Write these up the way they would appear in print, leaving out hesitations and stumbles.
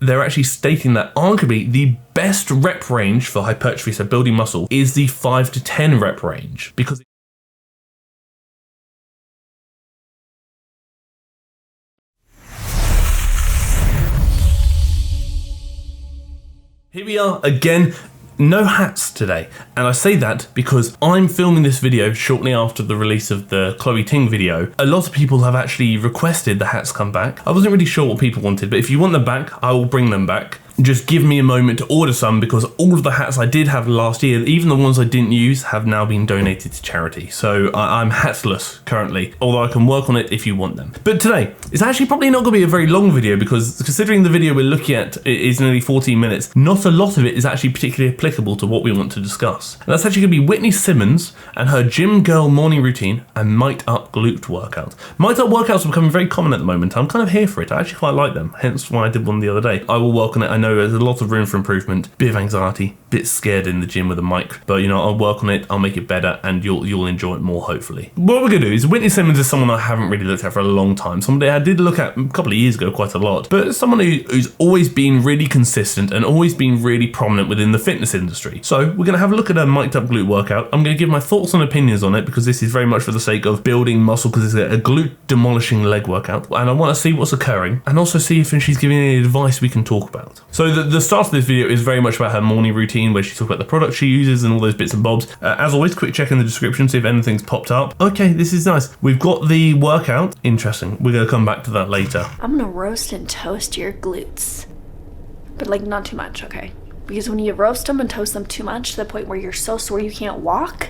they're actually stating that arguably the best rep range for hypertrophy, so building muscle, is the 5 to 10 rep range, because here we are again. No hats today, and I say that because I'm filming this video shortly after the release of the Chloe Ting video. A lot of people have actually requested the hats come back. I wasn't really sure what people wanted, but if you want them back, I will bring them back. Just give me a moment to order some, because all of the hats I did have last year, even the ones I didn't use, have now been donated to charity. So I'm hatless currently, although I can work on it if you want them. But today, it's actually probably not going to be a very long video, because considering the video we're looking at is nearly 14 minutes, not a lot of it is actually particularly applicable to what we want to discuss. And that's actually going to be Whitney Simmons and her gym girl morning routine and mic'd up glute workout. Mic'd up workouts are becoming very common at the moment. I'm kind of here for it. I actually quite like them, hence why I did one the other day. I will work on it. I know there's a lot of room for improvement, bit of anxiety, bit scared in the gym with a mic, but you know, I'll work on it, I'll make it better, and you'll enjoy it more, hopefully. What we're gonna do is, Whitney Simmons is someone I haven't really looked at for a long time, somebody I did look at a couple of years ago quite a lot, but someone who's always been really consistent and always been really prominent within the fitness industry. So we're gonna have a look at her mic'd up glute workout. I'm gonna give my thoughts and opinions on it, because this is very much for the sake of building muscle, because it's a glute demolishing leg workout, and I wanna see what's occurring, and also see if she's giving any advice we can talk about. So the start of this video is very much about her morning routine, where she talks about the products she uses and all those bits and bobs. As always, quick check in the description, see if anything's popped up. Okay, this is nice. We've got the workout. Interesting. We're gonna come back to that later. I'm gonna roast and toast your glutes, but like not too much, okay? Because when you roast them and toast them too much to the point where you're so sore you can't walk,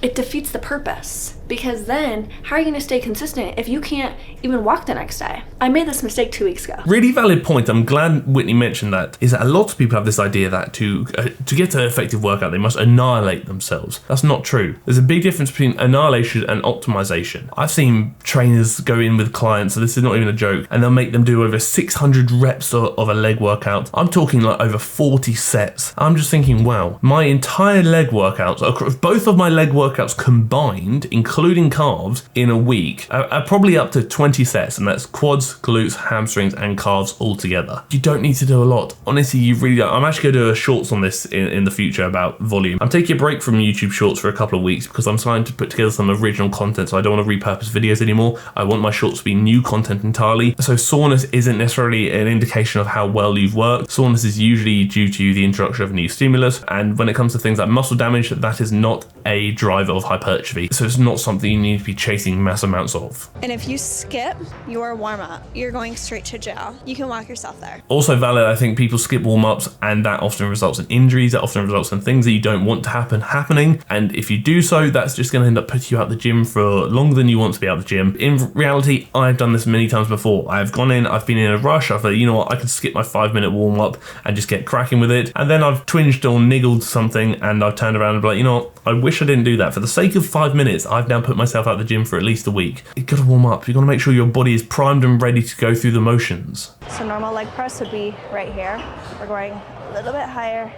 it defeats the purpose. Because then, how are you gonna stay consistent if you can't even walk the next day? I made this mistake 2 weeks ago. Really valid point. I'm glad Whitney mentioned that. Is that a lot of people have this idea that to get an effective workout, they must annihilate themselves. That's not true. There's a big difference between annihilation and optimization. I've seen trainers go in with clients, so this is not even a joke, and they'll make them do over 600 reps of a leg workout. I'm talking like over 40 sets. I'm just thinking, wow, my entire leg workouts, both of my leg workouts combined, including calves, in a week, are probably up to 20 sets, and that's quads, glutes, hamstrings, and calves all together. You don't need to do a lot. Honestly, you really don't. I'm actually going to do a shorts on this in the future about volume. I'm taking a break from YouTube shorts for a couple of weeks because I'm trying to put together some original content, so I don't want to repurpose videos anymore. I want my shorts to be new content entirely. So soreness isn't necessarily an indication of how well you've worked. Soreness is usually due to the introduction of a new stimulus, and when it comes to things like muscle damage, that is not a driver of hypertrophy. So it's not something you need to be chasing mass amounts of. And if you skip your warm-up, you're going straight to jail. You can walk yourself there. Also valid, I think people skip warm-ups, and that often results in injuries, that often results in things that you don't want to happening, and if you do so, that's just going to end up putting you out the gym for longer than you want to be out the gym. In reality, I've done this many times before. I've gone in, I've been in a rush, I've thought, you know what, I could skip my 5-minute warm-up and just get cracking with it, and then I've twinged or niggled something, and I've turned around and be like, you know what, I wish I didn't do that. For the sake of 5 minutes, I've now put myself out the gym for at least a week. You've got to warm up. You've got to make sure your body is primed and ready to go through the motions. So normal leg press would be right here. We're going a little bit higher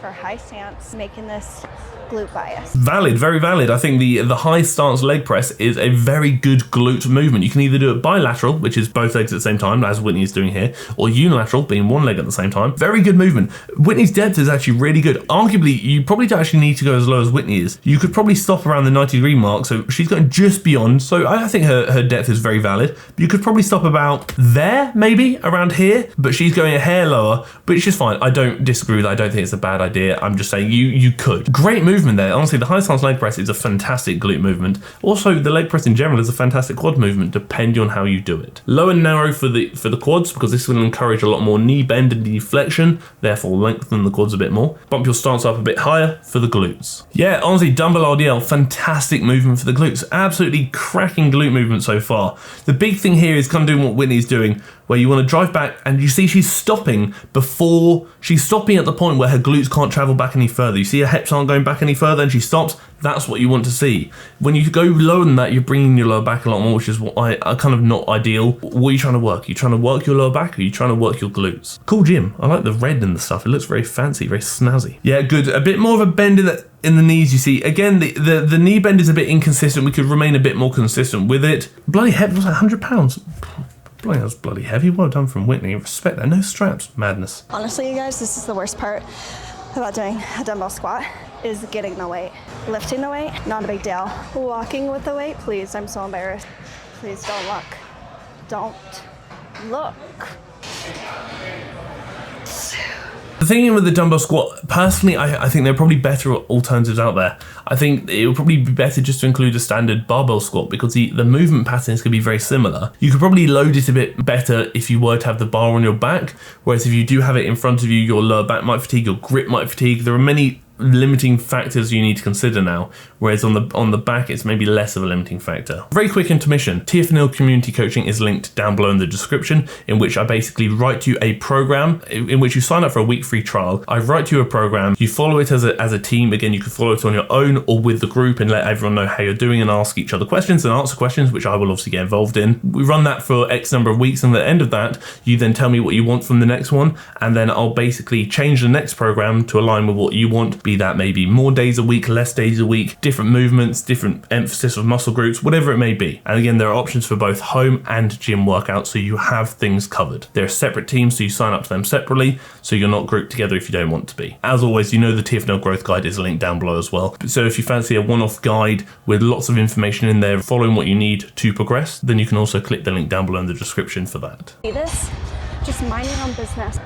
for high stance, making this glute bias. Valid, very valid. I think the high stance leg press is a very good glute movement. You can either do it bilateral, which is both legs at the same time, as Whitney is doing here, or unilateral, being one leg at the same time. Very good movement. Whitney's depth is actually really good. Arguably, you probably don't actually need to go as low as Whitney is. You could probably stop around the 90-degree mark, so she's going just beyond. So I think her depth is very valid. You could probably stop about there, maybe, around here, but she's going a hair lower, but it's just fine. I don't disagree with that. I don't think it's a bad idea. I'm just saying you could. Great movement there. Honestly, the high stance leg press is a fantastic glute movement. Also, the leg press in general is a fantastic quad movement, depending on how you do it. Low and narrow for the quads, because this will encourage a lot more knee bend and knee flexion, therefore lengthen the quads a bit more. Bump your stance up a bit higher for the glutes. Yeah, honestly, dumbbell RDL, fantastic movement for the glutes. Absolutely cracking glute movement so far. The big thing here is kind of doing what Whitney's doing, where you want to drive back and you see she's stopping at the point where her glutes can't travel back any further. You see her hips aren't going back any further and she stops. That's what you want to see. When you go lower than that, you're bringing your lower back a lot more, which is what I kind of not ideal. What are you trying to work? Are you trying to work your lower back, or are you trying to work your glutes? Cool gym. I like the red and the stuff. It looks very fancy, very snazzy. Yeah, good. A bit more of a bend in the knees, you see. Again, the knee bend is a bit inconsistent. We could remain a bit more consistent with it. Bloody heck, was that 100 pounds? Boy, that was bloody heavy. Well done from Whitney. Respect that. No straps. Madness. Honestly, you guys, this is the worst part about doing a dumbbell squat is getting the weight. Lifting the weight, not a big deal. Walking with the weight, please, I'm so embarrassed. Please don't look. Don't look. The thing with the dumbbell squat, personally, I think there are probably better alternatives out there. I think it would probably be better just to include a standard barbell squat because the movement patterns could be very similar. You could probably load it a bit better if you were to have the bar on your back, whereas if you do have it in front of you, your lower back might fatigue, your grip might fatigue. There are many limiting factors you need to consider now, whereas on the back it's maybe less of a limiting factor. Very quick intermission. TFNL community coaching is linked down below in the description, in which I basically write you a program in which you sign up for a week free trial. I write you a program, you follow it as a team. Again, you can follow it on your own or with the group and let everyone know how you're doing and ask each other questions and answer questions, which I will obviously get involved in. We run that for X number of weeks, and at the end of that you then tell me what you want from the next one, and then I'll basically change the next program to align with what you want, be that maybe more days a week, less days a week, different movements, different emphasis of muscle groups, whatever it may be. And again, there are options for both home and gym workouts, so you have things covered. They're separate teams, so you sign up to them separately, so you're not grouped together if you don't want to be. As always, you know the TFNL growth guide is linked down below as well. So if you fancy a one-off guide with lots of information in there following what you need to progress, then you can also click the link down below in the description for that. See this? Just mind your own business.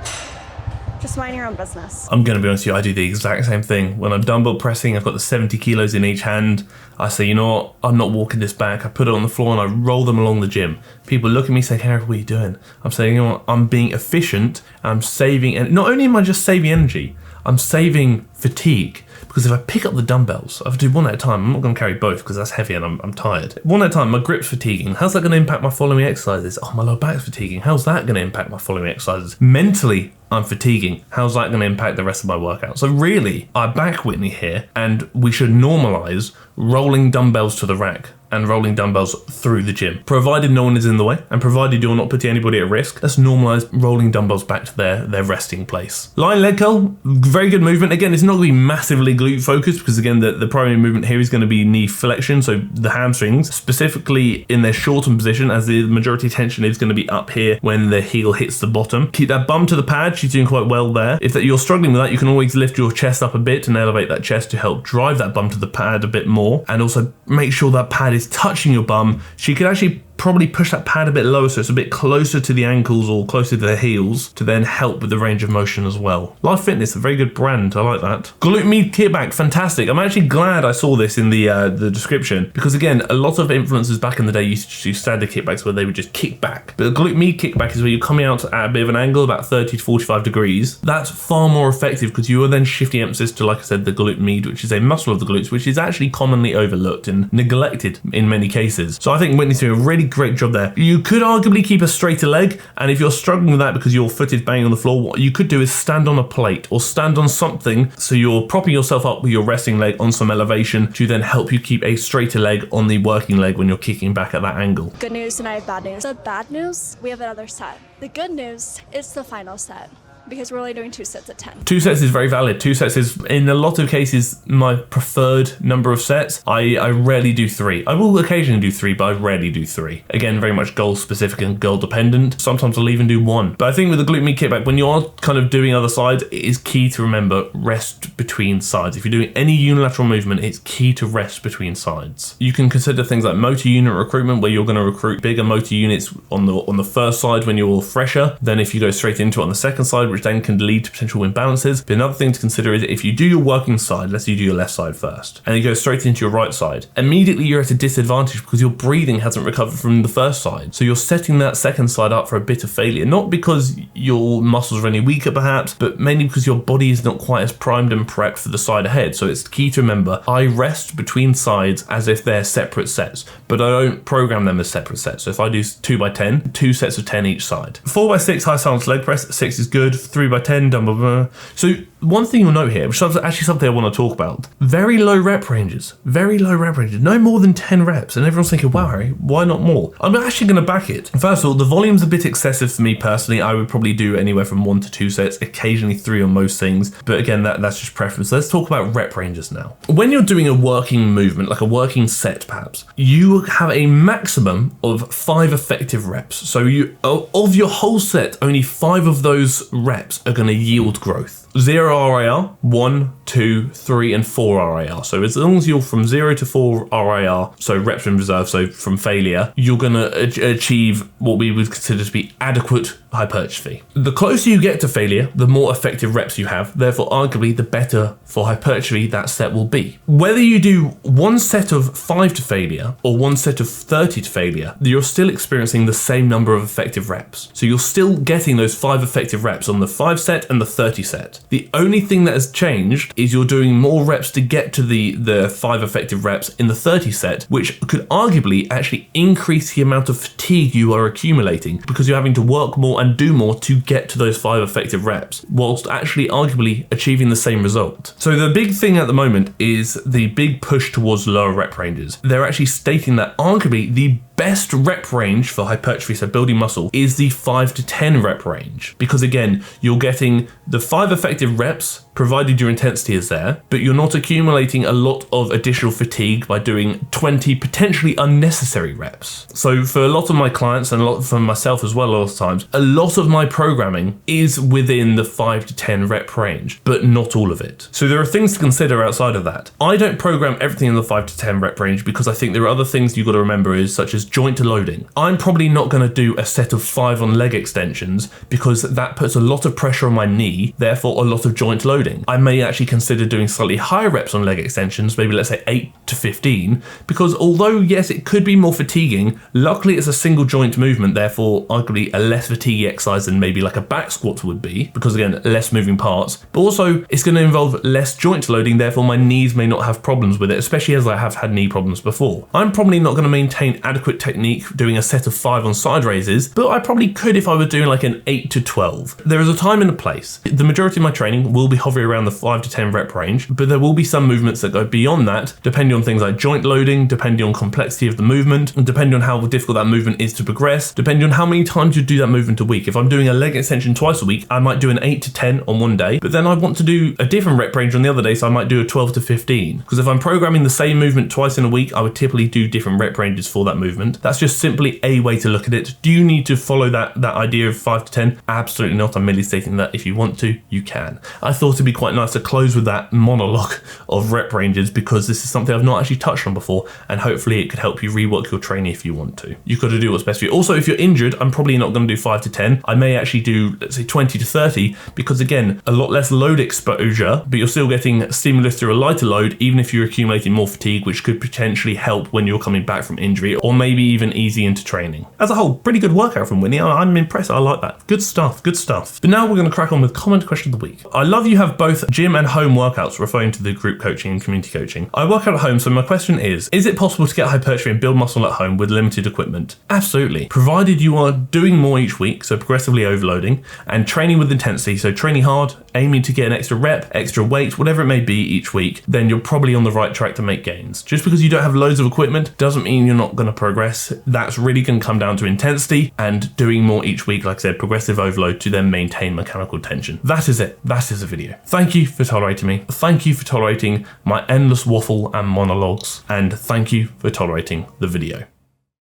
Just mind your own business. I'm going to be honest with you, I do the exact same thing. When I'm dumbbell pressing, I've got the 70 kilos in each hand. I say, you know what, I'm not walking this back. I put it on the floor and I roll them along the gym. People look at me saying, Harry, what are you doing? I'm saying, you know what, I'm being efficient. I'm saving, and not only am I just saving energy, I'm saving fatigue. Because if I pick up the dumbbells, I have to do one at a time. I'm not going to carry both because that's heavy and I'm tired. One at a time, my grip's fatiguing. How's that going to impact my following exercises? Oh, my lower back's fatiguing. How's that going to impact my following exercises? Mentally, I'm fatiguing. How's that going to impact the rest of my workout? So really, I back Whitney here, and we should normalize rolling dumbbells to the rack and rolling dumbbells through the gym. Provided no one is in the way and provided you're not putting anybody at risk, let's normalize rolling dumbbells back to their resting place. Lying leg curl, very good movement. Again, it's not going to be massively glute focused because again, the primary movement here is going to be knee flexion, so the hamstrings, specifically in their shortened position, as the majority tension is going to be up here when the heel hits the bottom. Keep that bum to the pad. She's doing quite well there. If you're struggling with that, you can always lift your chest up a bit and elevate that chest to help drive that bum to the pad a bit more, and also make sure that pad is touching your bum. She could actually probably push that pad a bit lower so it's a bit closer to the ankles or closer to the heels to then help with the range of motion as well. Life Fitness, a very good brand, I like that. Glute med kickback, fantastic. I'm actually glad I saw this in the description because again, a lot of influencers back in the day used to do standard kickbacks where they would just kick back. But the glute med kickback is where you're coming out at a bit of an angle, about 30 to 45 degrees. That's far more effective because you are then shifting emphasis to, like I said, the glute med, which is a muscle of the glutes, which is actually commonly overlooked and neglected in many cases. So I think Whitney's doing a really great job there. You could arguably keep a straighter leg, and if you're struggling with that because your foot is banging on the floor, what you could do is stand on a plate or stand on something so you're propping yourself up with your resting leg on some elevation to then help you keep a straighter leg on the working leg when you're kicking back at that angle. Good news and I have bad news. The bad news, we have another set. The good news, it's the final set, because we're only doing 2 sets at 10. 2 sets is very valid. 2 sets is, in a lot of cases, my preferred number of sets. I rarely do 3. I will occasionally do 3, but I rarely do 3. Again, very much goal specific and goal dependent. Sometimes I'll even do 1. But I think with the glute med kickback, when you are kind of doing other sides, it is key to remember rest between sides. If you're doing any unilateral movement, it's key to rest between sides. You can consider things like motor unit recruitment, where you're going to recruit bigger motor units on the first side when you're fresher. Then if you go straight into it on the second side, which then can lead to potential imbalances. But another thing to consider is if you do your working side, let's say you do your left side first, and you go straight into your right side, immediately you're at a disadvantage because your breathing hasn't recovered from the first side. So you're setting that second side up for a bit of failure, not because your muscles are any weaker perhaps, but mainly because your body is not quite as primed and prepped for the side ahead. So it's key to remember, I rest between sides as if they're separate sets, but I don't program them as separate sets. So if I do 2 by 10, 2 sets of 10 each side. 4 by 6 high stance leg press, 6 is good, 3 by 10 dumbbell. So One thing you'll note here, which is actually something I want to talk about, very low rep ranges, no more than 10 reps. And everyone's thinking, wow, Harry, why not more? I'm actually going to back it. First of all, the volume's a bit excessive for me personally. I would probably do anywhere from 1 to 2 sets, occasionally 3 on most things. But again, that's just preference. Let's talk about rep ranges now. When you're doing a working movement, like a working set perhaps, you have a maximum of 5 effective reps. So of your whole set, only 5 of those reps are going to yield growth. 0 RIR, 1, 2, 3, and 4 RIR. So as long as you're from 0 to 4 RIR, so reps in reserve, so from failure, you're going to achieve what we would consider to be adequate hypertrophy. The closer you get to failure, the more effective reps you have. Therefore, arguably, the better for hypertrophy that set will be. Whether you do 1 set of 5 to failure or 1 set of 30 to failure, you're still experiencing the same number of effective reps. So you're still getting those 5 effective reps on the 5 set and the 30 set. The only thing that has changed is you're doing more reps to get to the 5 effective reps in the 30 set, which could arguably actually increase the amount of fatigue you are accumulating because you're having to work more and do more to get to those 5 effective reps, whilst actually arguably achieving the same result. So the big thing at the moment is the big push towards lower rep ranges. They're actually stating that arguably the best rep range for hypertrophy, so building muscle, is the 5 to 10 rep range. Because again, you're getting the 5 effective reps provided your intensity is there, but you're not accumulating a lot of additional fatigue by doing 20 potentially unnecessary reps. So for a lot of my clients and a lot for myself as well, a lot of times, a lot of my programming is within the 5 to 10 rep range, but not all of it. So there are things to consider outside of that. I don't program everything in the 5 to 10 rep range because I think there are other things you've got to remember is such as joint loading. I'm probably not going to do a set of 5 on leg extensions because that puts a lot of pressure on my knee, therefore a lot of joint loading. I may actually consider doing slightly higher reps on leg extensions, maybe let's say 8 to 15, because although yes, it could be more fatiguing, luckily it's a single joint movement, therefore arguably a less fatiguing exercise than maybe like a back squat would be, because again, less moving parts, but also it's going to involve less joint loading, therefore my knees may not have problems with it, especially as I have had knee problems before. I'm probably not going to maintain adequate technique doing a set of 5 on side raises, but I probably could if I were doing like an 8 to 12. There is a time and a place. The majority of my training will be hovering around the 5 to 10 rep range, but there will be some movements that go beyond that, depending on things like joint loading, depending on complexity of the movement, and depending on how difficult that movement is to progress, depending on how many times you do that movement a week. If I'm doing a leg extension twice a week, I might do an 8 to 10 on one day, but then I want to do a different rep range on the other day, so I might do a 12 to 15. Because if I'm programming the same movement twice in a week, I would typically do different rep ranges for that movement. That's just simply a way to look at it. Do you need to follow that idea of 5 to 10? Absolutely not. I'm merely stating that if you want to, you can. I thought it'd be quite nice to close with that monologue of rep ranges because this is something I've not actually touched on before, and hopefully it could help you rework your training if you want to. You've got to do what's best for you. Also, if you're injured, I'm probably not going to do 5 to 10. I may actually do, let's say, 20 to 30 because again, a lot less load exposure, but you're still getting stimulus through a lighter load, even if you're accumulating more fatigue, which could potentially help when you're coming back from injury or maybe even easy into training. As a whole, pretty good workout from Whitney. I'm impressed. I like that. Good stuff. Good stuff. But now we're going to crack on with comment question of the week. I love you have both gym and home workouts, referring to the group coaching and community coaching. I work out at home, so my question is it possible to get hypertrophy and build muscle at home with limited equipment? Absolutely. Provided you are doing more each week, so progressively overloading, and training with intensity, so training hard, aiming to get an extra rep, extra weight, whatever it may be each week, then you're probably on the right track to make gains. Just because you don't have loads of equipment doesn't mean you're not going to progress. That's really going to come down to intensity and doing more each week, like I said, progressive overload to then maintain mechanical tension. That is it. That is the video. Thank you for tolerating me. Thank you for tolerating my endless waffle and monologues, and thank you for tolerating the video.